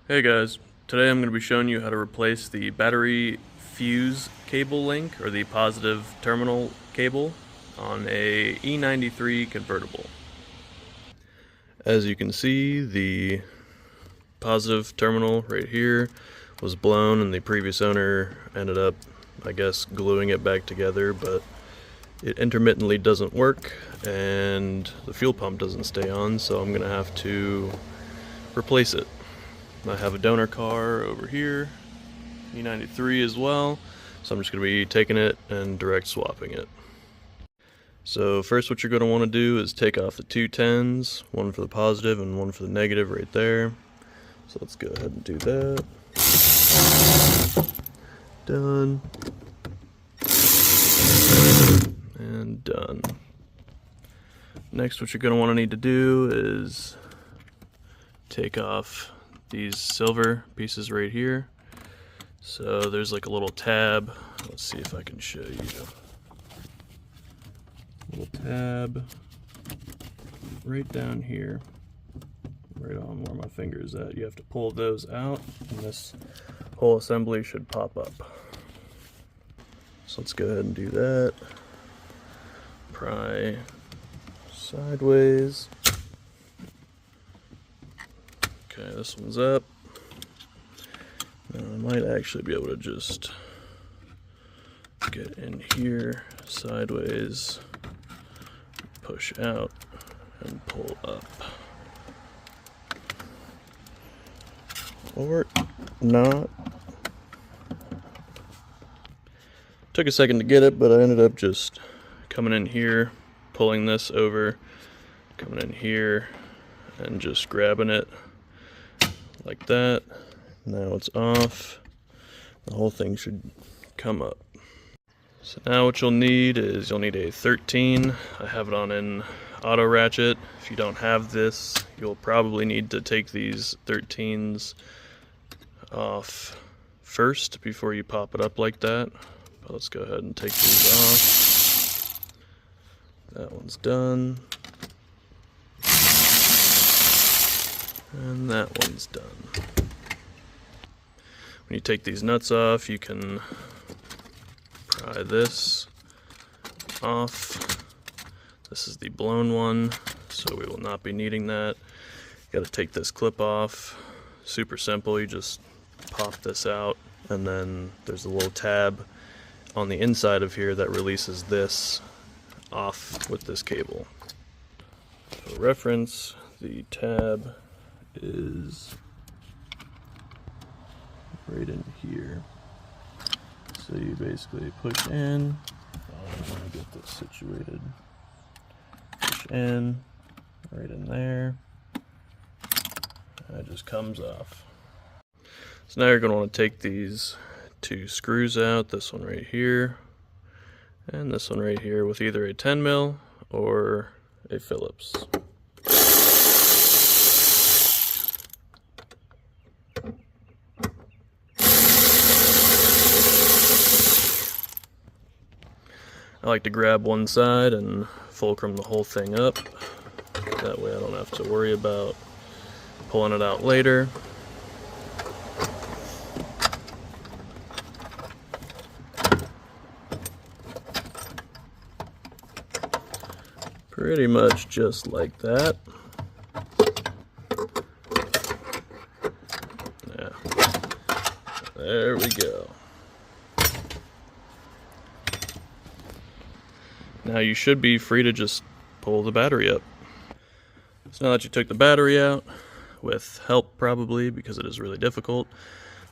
Hey guys, today I'm going to be showing you how to replace the battery fuse cable link, or the positive terminal cable, on a e93 convertible. As you can see, the positive terminal right here was blown and the previous owner ended up, I guess, gluing it back together, but it intermittently doesn't work and the fuel pump doesn't stay on, so I'm going to have to replace it. I have a donor car over here, e93 as well, so I'm just going to be taking it and direct swapping it. So first what you're going to want to do is take off the two 10s, one for the positive and one for the negative right there. So let's go ahead and do that. Done. And done. Next what you're going to want to need to do is take off these silver pieces right here. So there's like a little tab. Let's see if I can show you. Little tab right down here, right on where my finger is at. You have to pull those out and this whole assembly should pop up. So let's go ahead and do that. Pry sideways. Okay, this one's up. Now I might actually be able to just get in here sideways, push out, and pull up. Or not. Took a second to get it, but I ended up just coming in here, pulling this over, coming in here, and just grabbing it like that. Now it's off. The whole thing should come up. So now what you'll need is you'll need a 13. I have it on an auto ratchet. If you don't have this, you'll probably need to take these 13s off first before you pop it up like that. But let's go ahead and take these off. That one's done. And that one's done. When you take these nuts off, you can pry this off. This is the blown one, so we will not be needing that. Got to take this clip off. Super simple, you just pop this out, and then there's a little tab on the inside of here that releases this off with this cable. For reference, the tab is right in here. So you basically push in. I'm gonna get this situated. Push in, right in there. And it just comes off. So now you're gonna want to take these two screws out. This one right here, and this one right here, with either a 10 mil or a Phillips. I like to grab one side and fulcrum the whole thing up. That way I don't have to worry about pulling it out later. Pretty much just like that. Yeah. There we go. Now you should be free to just pull the battery up. So now that you took the battery out, with help probably, because it is really difficult,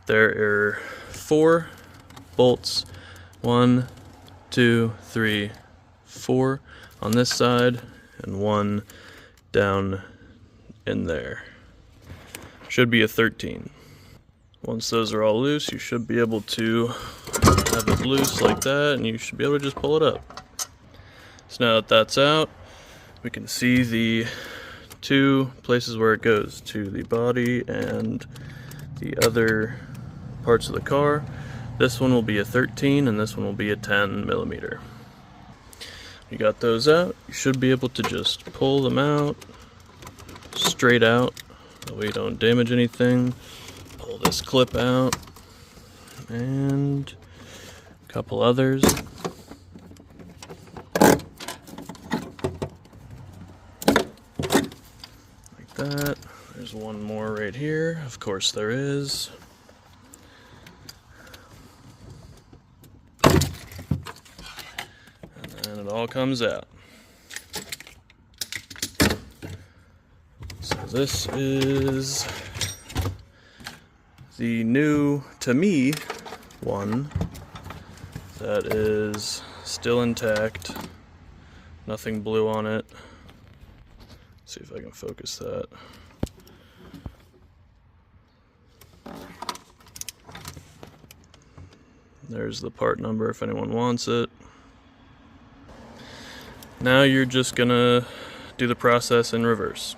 there are 4 bolts. 1, 2, 3, 4 on this side, and 1 down in there. Should be a 13. Once those are all loose, you should be able to have it loose like that, and you should be able to just pull it up. So now that that's out, we can see the 2 places where it goes to the body and the other parts of the car. This one will be a 13 and this one will be a 10 millimeter. You got those out, you should be able to just pull them out straight out, that way you don't damage anything. pull this clip out and a couple others. Like that. There's one more right here. Of course there is. And then it all comes out. So this is the new, to me, one that is still intact. Nothing blue on it. Let's see if I can focus that. There's the part number if anyone wants it. Now you're just gonna do the process in reverse.